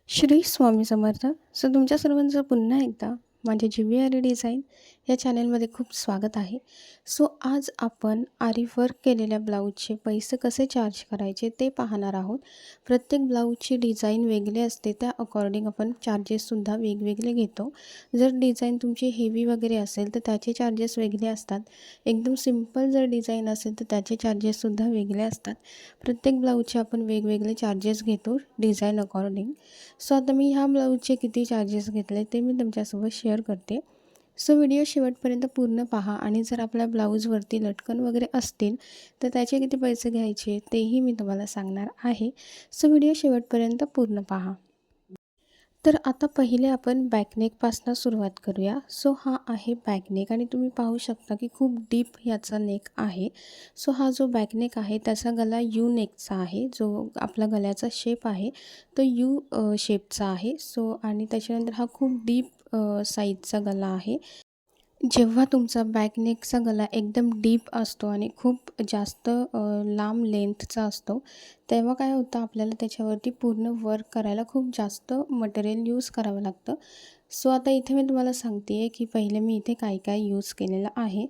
श्री स्वामी समर्थ. तुमच्या सर्वांचं पुन्हा एकदा माझ्या जीवीआरी डिझाईन या चॅनलमध्ये खूप स्वागत आहे. आज आपण आरी वर्क केलेल्या ब्लाऊजचे पैसे कसे चार्ज करायचे ते पाहणार आहोत. प्रत्येक ब्लाऊजची डिझाईन वेगळी असते, त्या अकॉर्डिंग आपण चार्जेससुद्धा वेगवेगळे घेतो. जर डिझाईन तुमची हेवी वगैरे असेल तर त्याचे चार्जेस वेगळे असतात. एकदम सिंपल जर डिझाईन असेल तर त्याचे चार्जेससुद्धा वेगळे असतात. प्रत्येक ब्लाऊजचे आपण वेगवेगळे चार्जेस घेतो डिझाईन अकॉर्डिंग. आता मी ह्या ब्लाऊजचे किती चार्जेस घेतले ते मी तुमच्यासोबत शेअर करते. व्हिडिओ शेवटपर्यंत पूर्ण पहा आणि जर आपल्या ब्लाऊजवरती लटकन वगैरे असतील तर त्याचे किती पैसे घ्यायचे तेही मी तुम्हाला सांगणार आहे. व्हिडिओ शेवटपर्यंत पूर्ण पहा. तर आता पहिले आपण बॅकनेकपासून सुरुवात करूया. हा आहे बॅकनेक आणि तुम्ही पाहू शकता की खूप डीप याचा नेक आहे. हा जो बॅकनेक आहे त्याचा गला यू नेकचा आहे. जो आपला गल्याचा शेप आहे तो यू शेपचा आहे. आणि त्याच्यानंतर हा खूप डीप साईजचा गला आहे. जेव्हा तुमचा बॅकनेकचा गला एकदम डीप असतो आणि खूप जास्त लांब लेंथचा असतो तेव्हा काय होतं, आपल्याला त्याच्यावरती पूर्ण वर्क करायला खूप जास्त मटेरियल यूज करावं लागतं. आता इथे मी तुम्हाला सांगते आहे की पहिले मी इथे काय काय यूज केलेलं आहे.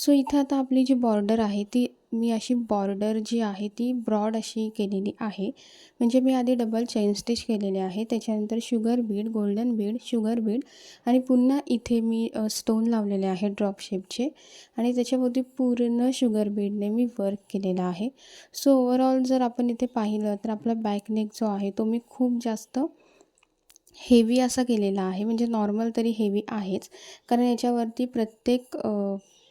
इथे आता आपली जी बॉर्डर आहे ती मी अशी बॉर्डर जी आहे ती ब्रॉड अशी केलेली आहे. म्हणजे मी आधी डबल चेन स्टिच केलेले आहे, त्याच्यानंतर sugar Beed, golden Beed, sugar Beed आणि पुन्हा इथे मी स्टोन लावलेले आहे ड्रॉप शेपचे आणि त्याच्यावरती पूर्ण शुगर बीडने मी वर्क केलेलं आहे. ओव्हरऑल जर आपण इथे पाहिलं तर आपला बॅकनेक जो आहे तो मी खूप जास्त हेवी असा केलेला आहे. म्हणजे नॉर्मल तरी हेवी आहेच, कारण याच्यावरती प्रत्येक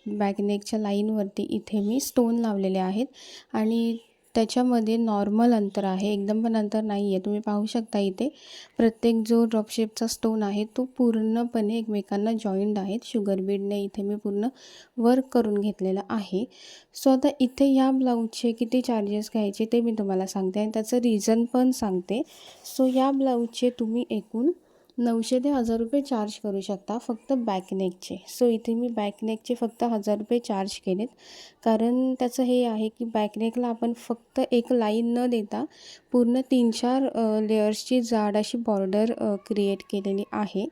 बॅकनेकच्या लाईनवरती इथे मी स्टोन लावलेले आहेत आणि त्याच्यामध्ये नॉर्मल अंतर आहे, एकदम पण अंतर नाही आहे. तुम्ही पाहू शकता इथे प्रत्येक जो ड्रॉप शेपचा स्टोन आहे तो पूर्णपणे एकमेकांना जॉईंट आहेत. शुगर बीडने इथे मी पूर्ण वर्क करून घेतलेलं आहे. आता इथे या ब्लाऊजचे किती चार्जेस घ्यायचे ते मी तुम्हाला सांगते आणि त्याचं रिझन पण सांगते. या ब्लाऊजचे तुम्ही एकूण 900 ते 1000 रुपये चार्ज करू शकता फक्त बॅकनेकचे. इथे मी बॅकनेकचे फक्त 1000 रुपये चार्ज केलेत, कारण त्याचं हे आहे की बॅकनेकला आपण फक्त एक लाईन न देता पूर्ण 3-4 लेयर्सची जाड अशी बॉर्डर क्रिएट केलेली आहे.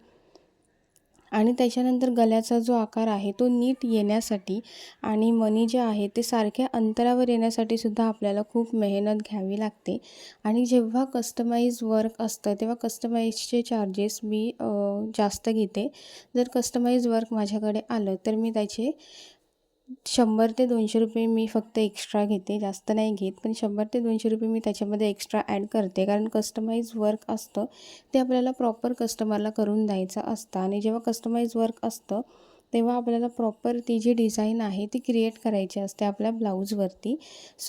आणि त्याच्यानंतर गल्याचा जो आकार आहे तो नीट येण्यासाठी आणि मणी जे आहे ते सारख्या अंतरावर येण्यासाठी सुद्धा आपल्याला खूप मेहनत घ्यावी लागते. आणि जेव्हा कस्टमाइज वर्क असतं तेव्हा कस्टमाइजचे चार्जेस मी जास्त घेते. जर कस्टमाइज वर्क माझ्याकडे आलं तर मी त्याचे 100 ते 200 रुपये मी फक्त एक्स्ट्रा घेते, जास्त नाही घेत. पण 100 ते 200 रुपये मी त्याच्यामध्ये एक्स्ट्रा ॲड करते, कारण कस्टमाइज वर्क असतं ते आपल्याला प्रॉपर कस्टमरला करून द्यायचं असतं. आणि जेव्हा कस्टमाइज वर्क असतं तेव्हा आपल्याला प्रॉपर ती जी डिझाईन आहे ती क्रिएट करायची असते आपल्या ब्लाऊजवरती.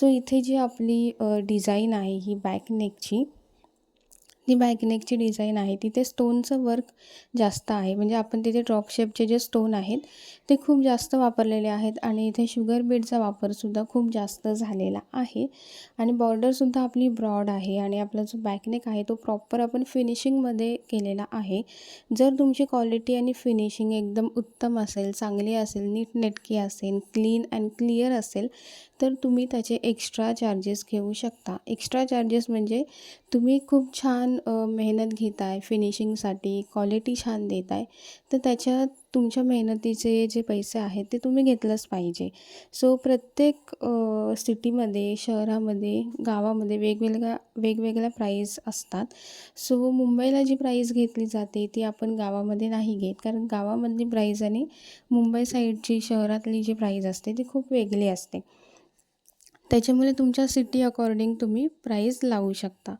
इथे जी आपली डिझाईन आहे ही बॅकनेकची, ती बॅकनेकची डिझाईन आहे तिथे स्टोनचं वर्क जास्त आहे. म्हणजे आपण तिथे ड्रॉप शेपचे जे स्टोन आहेत ते खूप जास्त वापरलेले आहेत आणि इथे शुगर बीडचा वापरसुद्धा खूप जास्त झालेला आहे. आणि बॉर्डरसुद्धा आपली ब्रॉड आहे आणि आपला जो बॅकनेक आहे तो प्रॉपर आपण फिनिशिंगमध्ये केलेला आहे. जर तुमची क्वालिटी आणि फिनिशिंग एकदम उत्तम असेल, चांगली असेल, नीटनेटकी असेल, क्लीन अँड क्लिअर असेल तर तुम्ही त्याचे एक्स्ट्रा चार्जेस घेऊ शकता. एक्स्ट्रा चार्जेस म्हणजे तुम्ही खूप छान मेहनत घेत आहे फिनिशिंगसाठी, क्वालिटी छान देत आहे, तर त्याच्यात तुमच्या मेहनतीचे जे पैसे आहेत ते तुम्ही घेतलंच पाहिजे. प्रत्येक सिटीमध्ये, शहरामध्ये, गावामध्ये वेगवेगळ्या प्राईस असतात. मुंबईला जी प्राईस घेतली जाते ती आपण गावामध्ये नाही घेत, कारण गावामधली प्राईस आणि मुंबई साईडची शहरातली जी प्राईस असते ती खूप वेगळी असते. त्याच्यामुळे तुमच्या सिटी अकॉर्डिंग तुम्ही प्राईस लावू शकता.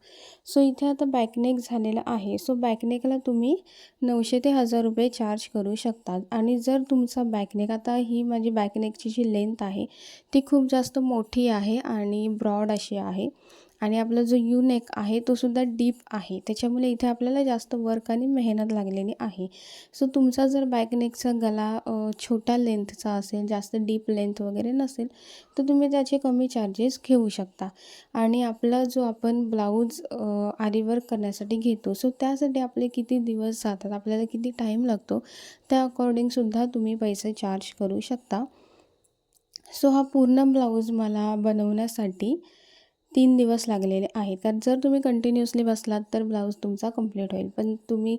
इथे आता बॅकनेक झालेला आहे. बॅकनेकला तुम्ही 900 ते 1000 रुपये चार्ज करू शकतात. आणि जर तुमचा बॅकनेक, आता ही माझी बॅकनेकची जी लेंथ आहे ती खूप जास्त मोठी आहे आणि ब्रॉड अशी आहे आणि आपला जो यू नेक आहे तो सुद्धा डीप आहे, त्याच्यामुळे इथे आपल्याला जास्त वर्क आणि मेहनत लागलेली आहे. तुमचा जर बॅकनेकचा गला छोट्या लेंथचा असेल, जास्त डीप लेंथ वगैरे नसेल तर तुम्ही त्याचे कमी चार्जेस घेऊ शकता. आणि आपला जो आपण ब्लाऊज आरी वर्क करण्यासाठी घेतो त्यासाठी आपले किती दिवस जातात, आपल्याला किती टाईम लागतो त्या अकॉर्डिंगसुद्धा तुम्ही पैसे चार्ज करू शकता. हा पूर्ण ब्लाऊज मला बनवण्यासाठी 3 दिवस लागलेले आहेत. कारण जर तुम्ही कंटिन्युअसली बसलात तर ब्लाऊज तुमचा कंप्लीट होईल. पण तुम्ही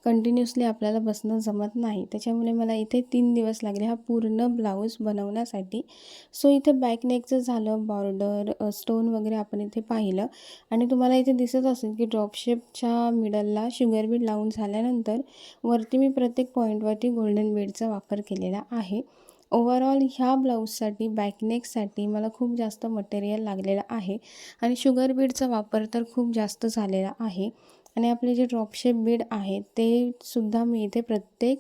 कंटिन्युअसली आपल्याला बसणं जमत नाही. त्याच्यामुळे मला इथे 3 दिवस लागले हा पूर्ण ब्लाऊज बनवण्यासाठी. सो इथे बॅक नेकचं झालं, बॉर्डर, स्टोन वगैरे आपण इथे पाहिलं आणि तुम्हाला इथे दिसत असेल की ड्रॉप शेपच्या मिडलला शुगर बीड लावून झाल्यानंतर वरती मी प्रत्येक पॉईंटवरती गोल्डन बीडचा वापर केलेला आहे. ओव्हरऑल ह्या ब्लाऊजसाठी बॅकनेकसाठी मला खूप जास्त मटेरियल लागलेलं आहे आणि शुगर बीडचा वापर तर खूप जास्त झालेला आहे. आणि आपले जे ड्रॉप शेप बीड आहेत ते सुद्धा मी इथे प्रत्येक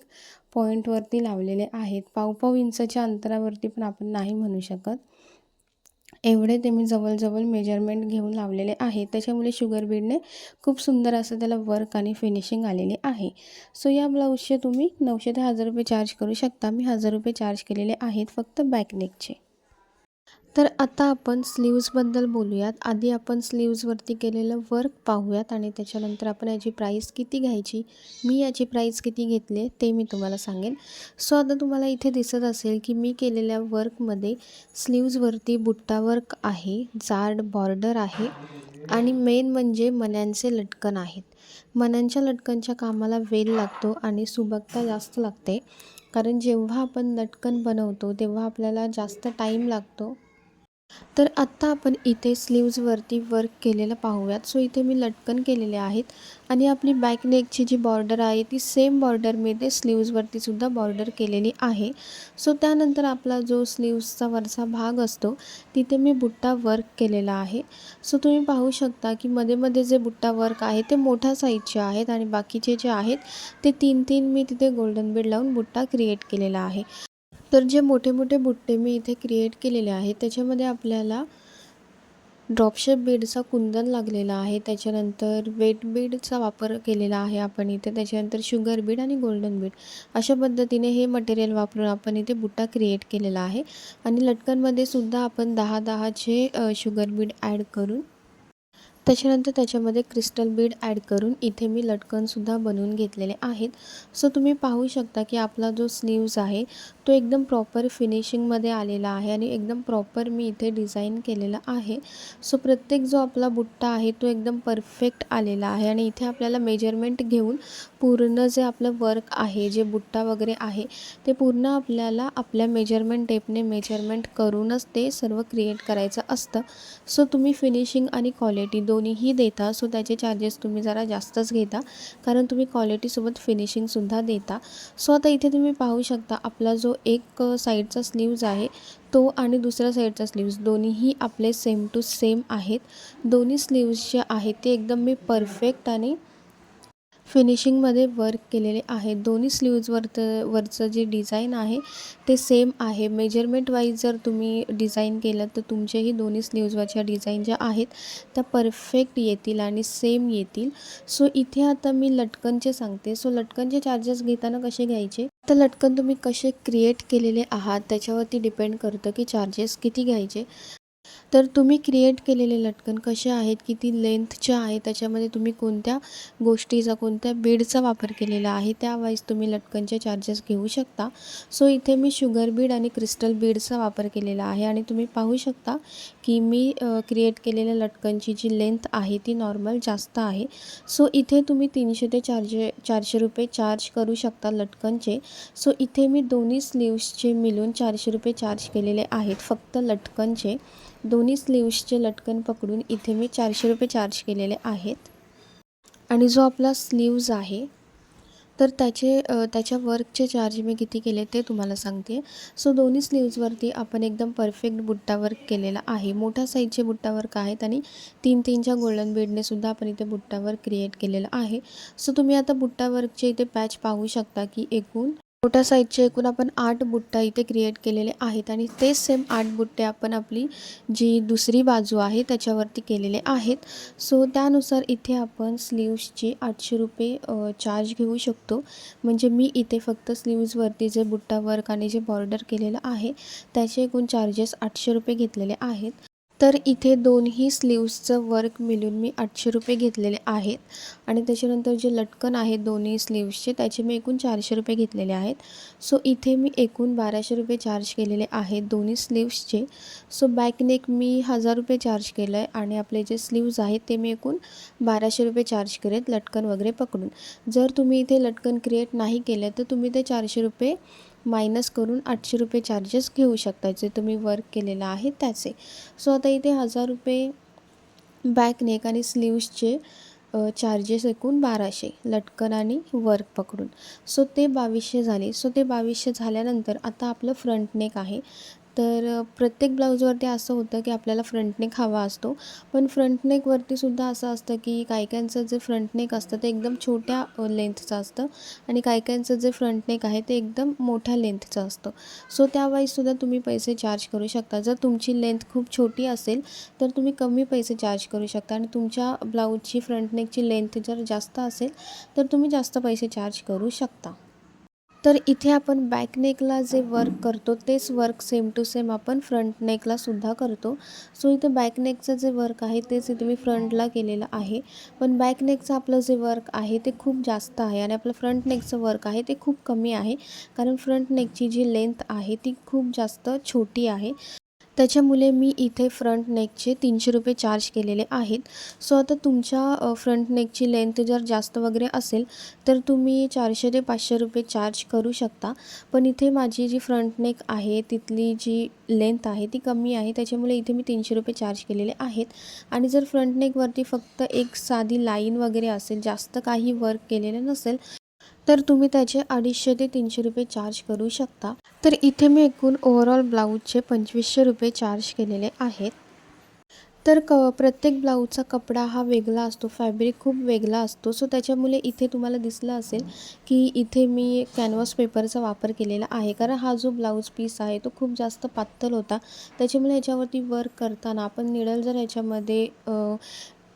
पॉईंटवरती लावलेले आहेत. पाव इंचाच्या अंतरावरती पण आपण नाही म्हणू शकत, एवढे ते मी जवळ मेजरमेंट घेऊन लावलेले आहे. त्याच्यामुळे शुगर बीडने खूप सुंदर असं त्याला वर्क आणि फिनिशिंग आलेली आहे. सो या ब्लाऊजचे तुम्ही 900 ते 1000 रुपये चार्ज करू शकता. मी 1000 रुपये चार्ज केलेले आहेत फक्त बॅकनेकचे. तर आता आपण स्लीव्जबद्दल बोलूयात. आधी आपण स्लीव्जवरती केलेलं वर्क पाहूयात आणि त्याच्यानंतर आपण याची प्राईस किती घ्यायची, मी याची प्राईस किती घेतली ते मी तुम्हाला सांगेन. सो आता तुम्हाला इथे दिसत असेल की मी केलेल्या वर्कमध्ये स्लीव्जवरती बुट्टा वर्क आहे, जाड बॉर्डर आहे आणि मेन म्हणजे मण्यांचे लटकन आहेत. मण्यांच्या लटकनच्या कामाला वेल लागतो आणि सुबकता जास्त लागते. कारण जेव्हा आपण लटकन बनवतो तेव्हा आपल्याला जास्त टाईम लागतो. तर आत्ता आपण इथे स्लीव्जवरती वर्क केलेलं पाहूयात. सो इथे मी लटकन केलेले आहेत आणि आपली बॅक नेकची जी बॉर्डर आहे ती सेम बॉर्डर मी इथे स्लीव्जवरती सुद्धा बॉर्डर केलेली आहे. सो त्यानंतर आपला जो स्लीव्जचा वरचा भाग असतो तिथे मी बुट्टा वर्क केलेला आहे. सो तुम्ही पाहू शकता की मध्ये जे बुट्टा वर्क आहे ते मोठ्या साईजचे आहेत आणि बाकीचे जे आहेत ते 3 मी तिथे गोल्डन बीड लावून बुट्टा क्रिएट केलेला आहे. तर जे मोठे बुट्टे मी इथे क्रिएट केलेले आहेत त्याच्यामध्ये आपल्याला ड्रॉपशेप बीडचा कुंदन लागलेला आहे, त्याच्यानंतर वेट बीडचा वापर केलेला आहे आपण इथे, त्याच्यानंतर शुगर बीड आणि गोल्डन बीड अशा पद्धतीने हे मटेरियल वापरून आपण इथे बुट्टा क्रिएट केलेला आहे. आणि लटकनमध्ये सुद्धा आपण 10-10चे शुगर बीड ॲड करून त्याच्यानंतर त्याच्यामध्ये क्रिस्टल बीड ॲड करून इथे मी लटकनसुद्धा बनवून घेतलेले आहेत. सो तुम्ही पाहू शकता की आपला जो स्लीव्ज आहे तो एकदम प्रॉपर फिनिशिंगमध्ये आलेला आहे आणि एकदम प्रॉपर मी इथे डिझाईन केलेला आहे. सो प्रत्येक जो आपला बुट्टा आहे तो एकदम परफेक्ट आलेला आहे आणि इथे आपल्याला मेजरमेंट घेऊन पूर्ण जे आपलं वर्क आहे, जे बुट्टा वगैरे आहे ते पूर्ण आपल्याला आपल्या मेजरमेंट टेपने मेजरमेंट करूनच ते सर्व क्रिएट करायचं असतं. सो तुम्ही फिनिशिंग आणि क्वालिटी दोन्हीही देता, सो त्याचे चार्जेस तुम्ही जरा जास्तच घेता कारण तुम्ही क्वालिटीसोबत फिनिशिंगसुद्धा देता. सो आता इथे तुम्ही पाहू शकता आपला जो एक साईडचा स्लीव्ज आहे तो आणि दुसऱ्या साईडचा स्लीव्ज दोन्हीही आपले सेम टू सेम आहेत. दोन्ही स्लीव्ज जे आहेत ते एकदम मी परफेक्ट आणि फिनिशिंगमध्ये वर्क केलेले आहे. दोन्ही वरचं जे डिझाईन आहे ते सेम आहे. मेजरमेंट वाईज जर तुम्ही डिझाईन केलं तर तुमचेही दोन्ही स्लीव्जवरच्या डिझाईन ज्या आहेत त्या परफेक्ट येतील आणि सेम येतील. सो इथे आता मी लटकनचे सांगते. सो लटकनचे चार्जेस घेताना कसे घ्यायचे, तर लटकन तुम्ही कसे क्रिएट केलेले आहात त्याच्यावरती डिपेंड करतं की चार्जेस किती घ्यायचे. तर तुम्ही क्रिएट केलेले लटकन कसे आहेत, किती लेंथचे आहे, त्याच्यामध्ये तुम्ही कोणत्या गोष्टीचा, कोणत्या बीडचा वापर केलेला आहे त्यावाईज तुम्ही लटकनचे चार्जेस घेऊ शकता. सो इथे मी शुगर बीड आणि क्रिस्टल बीडचा वापर केलेला आहे आणि तुम्ही पाहू शकता की मी क्रिएट केलेल्या लटकनची जी लेंथ आहे ती नॉर्मल जास्त आहे. सो इथे तुम्ही 300 ते 400 रुपये चार्ज करू शकता लटकनचे. सो इथे मी दोन्ही स्लीव्सचे मिळून 400 रुपये चार्ज केलेले आहेत फक्त लटकनचे. दोन्ही स्लीव्सचे लटकन पकडून इथे मी 400 रुपये चार्ज केलेले आहेत. आणि जो आपला स्लीव्ज आहे तर त्याच्या वर्कचे चार्ज मी किती केले ते तुम्हाला सांगते. सो दोन्ही स्लीव्जवरती आपण एकदम परफेक्ट बुट्टा वर्क केलेला आहे. मोठ्या साईजचे बुट्टा वर्क आहेत आणि 3-3च्या गोल्डन बीडने सुद्धा आपण इथे बुट्टा वर्क क्रिएट केलेलं आहे. सो तुम्ही आता बुट्टा वर्कचे इथे पॅच पाहू शकता की एकूण मोठ्या साईजचे एकूण आपण 8 बुट्टा इथे क्रिएट केलेले आहेत आणि तेच सेम 8 बुट्टे आपण आपली जी दुसरी बाजू आहे त्याच्यावरती केलेले आहेत. सो त्यानुसार इथे आपण स्लीव्सची 800 रुपये चार्ज घेऊ शकतो. म्हणजे मी इथे फक्त स्लीव्जवरती जे बुट्टा वर्क आणि जे बॉर्डर केलेलं आहे त्याचे एकूण चार्जेस 800 रुपये घेतलेले आहेत. तर इथे दोन्ही स्लीव्सचं वर्क मिळून मी 800 रुपये घेतलेले आहेत आणि त्याच्यानंतर जे लटकन आहेत दोन्ही स्लीव्सचे त्याचे मी एकूण 400 रुपये घेतलेले आहेत. सो इथे मी एकूण 1200 रुपये चार्ज केलेले आहेत दोन्ही स्लीव्सचे. सो बॅक नेक मी 1000 रुपये चार्ज केलं आहे आणि आपले जे स्लीव्ज आहेत ते मी एकूण 1200 रुपये चार्ज करेत लटकन वगैरे पकडून. जर तुम्ही इथे लटकन क्रिएट नाही केलं तर तुम्ही ते 400 रुपये मायनस करून 800 रुपये चार्जेस घेऊ शकता जे तुम्ही वर्क केलेलं आहे त्याचे. सो आता इथे 1000 रुपये बॅक नेक आणि स्लीव्सचे चार्जेस एकूण 1200 लटकन आणि वर्क पकडून. सो ते 2200 झाले. सो ते 2200 झाल्यानंतर आता आपलं फ्रंट नेक आहे. तर प्रत्येक ब्लाऊजवरती असं होतं की आपल्याला फ्रंट नेक हवा असतो, पण फ्रंट नेकवरतीसुद्धा असं असतं की काही काहींचं जे फ्रंट नेक असतं ते एकदम छोट्या लेंथचं असतं आणि काही काहींचं जे फ्रंट नेक आहे ते एकदम मोठ्या लेंथचं असतं. सो त्यावेळीसुद्धा तुम्ही पैसे चार्ज करू शकता. जर तुमची लेंथ खूप छोटी असेल तर तुम्ही कमी पैसे चार्ज करू शकता आणि तुमच्या ब्लाऊजची फ्रंट नेकची लेंथ जर जास्त असेल तर तुम्ही जास्त पैसे चार्ज करू शकता. तर इथे आपण बॅक नेकला जे वर्क करतो तेच वर्क सेम टू सेम आपण फ्रंट नेकलासुद्धा करतो. सो इथे बॅक नेकचं जे वर्क आहे तेच इथे मी फ्रंटला केलेलं आहे, पण बॅक नेकचं आपलं जे वर्क आहे ते खूप जास्त आहे आणि आपलं फ्रंट नेकचं वर्क आहे ते खूप कमी आहे, कारण फ्रंट नेकची जी लेंथ आहे ती खूप जास्त छोटी आहे. त्याच्यामुळे मी इथे फ्रंट नेकचे 300 रुपये चार्ज केलेले आहेत. सो आता तुमच्या फ्रंट नेकची लेंथ जर जास्त वगैरे असेल तर तुम्ही 400 ते 500 रुपये चार्ज करू शकता. पण इथे माझी जी फ्रंट नेक आहे तिथली जी लेंथ आहे ती कमी आहे, त्याच्यामुळे इथे मी 300 रुपये चार्ज केलेले आहेत. आणि जर फ्रंट नेकवरती फक्त एक साधी लाईन वगैरे असेल, जास्त काही वर्क केलेलं नसेल, तर तुम्ही त्याचे 250 ते 300 रुपये चार्ज करू शकता. तर इथे मी एकूण ओव्हरऑल ब्लाऊजचे 2500 रुपये चार्ज केलेले आहेत. तर प्रत्येक ब्लाऊजचा कपडा हा वेगळा असतो, फॅब्रिक खूप वेगळा असतो. सो त्याच्यामुळे इथे तुम्हाला दिसलं असेल की इथे मी कॅनव्हास पेपरचा वापर केलेला आहे, कारण हा जो ब्लाऊज पीस आहे तो खूप जास्त पातळ होता. त्याच्यामुळे याच्यावरती वर्क करताना आपण निडल जर याच्यामध्ये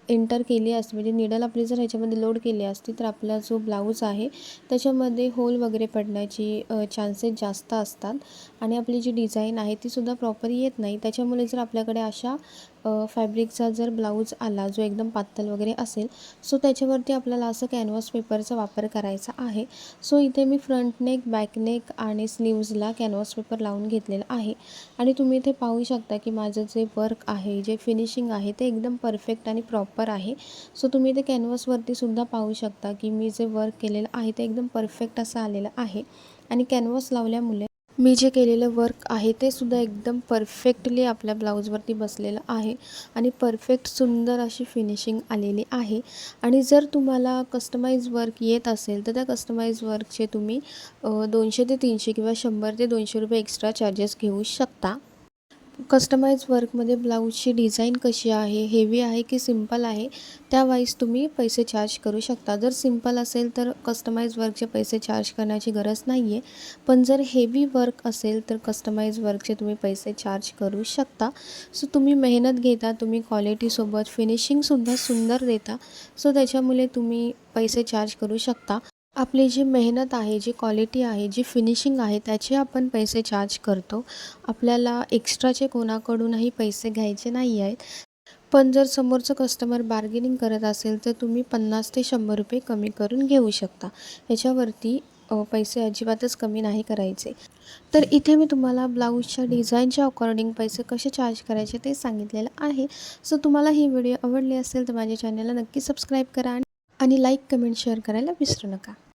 एंटर केली असती, म्हणजे निडल आपली जर ह्याच्यामध्ये लोड केली असती तर आपला जो ब्लाऊज आहे त्याच्यामध्ये होल वगैरे पडण्याची चान्सेस जास्त असतात आणि आपली जी डिझाईन आहे तीसुद्धा प्रॉपर येत नाही. त्याच्यामुळे जर आपल्याकडे अशा फॅब्रिकचा जर ब्लाऊज आला जो एकदम पातळ वगैरे असेल, सो त्याच्यावरती आपल्याला असं कॅनव्हास पेपरचा वापर करायचा आहे. सो इथे मी फ्रंट नेक, बॅक नेक आणि स्लीव्जला कॅनव्हास पेपर लावून घेतलेला आहे आणि तुम्ही इथे पाहू शकता की माझं जे वर्क आहे, जे फिनिशिंग आहे ते एकदम परफेक्ट आणि प्रॉपर आहे. सो तुम्ही इथे कॅनव्हासवरती सुद्धा पाहू शकता की मी जे वर्क केलेलं आहे ते एकदम परफेक्ट असं आलेलं आहे आणि कॅनव्हास लावल्यामुळे मी जे केलेलं वर्क आहे ते सुद्धा एकदम परफेक्टली आपल्या ब्लाऊजवरती बसलेलं आहे आणि परफेक्ट सुंदर अशी फिनिशिंग आलेली आहे. आणि जर तुम्हाला कस्टमाइज वर्क येत असेल तर त्या कस्टमाइज वर्कचे तुम्ही 200 ते 300 किंवा 100 ते 200 रुपये एक्स्ट्रा चार्जेस घेऊ शकता. कस्टमाइज वर्कमध्ये ब्लाऊजची डिझाईन कशी आहे, हेवी आहे की सिंपल आहे, त्यावाईज तुम्ही पैसे चार्ज करू शकता. जर सिंपल असेल तर कस्टमाइज वर्कचे पैसे चार्ज करण्याची गरज नाही आहे, पण जर हेवी वर्क असेल तर कस्टमाइज वर्कचे तुम्ही पैसे चार्ज करू शकता. सो तुम्ही मेहनत घेता, तुम्ही क्वालिटीसोबत फिनिशिंगसुद्धा सुंदर देता, सो त्याच्यामुळे तुम्ही पैसे चार्ज करू शकता. आपली जी मेहनत आहे, जी क्वालिटी आहे, जी फिनिशिंग आहे त्याचे आपण पैसे चार्ज करतो. आपल्याला एक्स्ट्राचे कोणाकडूनही पैसे घ्यायचे नाही आहेत. पण जर समोरचं कस्टमर बार्गेनिंग करत असेल तर तुम्ही 50 ते 100 रुपये कमी करून घेऊ शकता. याच्यावरती पैसे अजिबातच कमी नाही करायचे. तर इथे मी तुम्हाला ब्लाऊजच्या डिझाईनच्या अकॉर्डिंग पैसे कसे चार्ज करायचे ते सांगितलेलं आहे. सो तुम्हाला ही व्हिडिओ आवडली असेल तर माझ्या चॅनलला नक्की सबस्क्राईब करा आणि लाईक, कमेंट, शेअर करायला विसरू नका.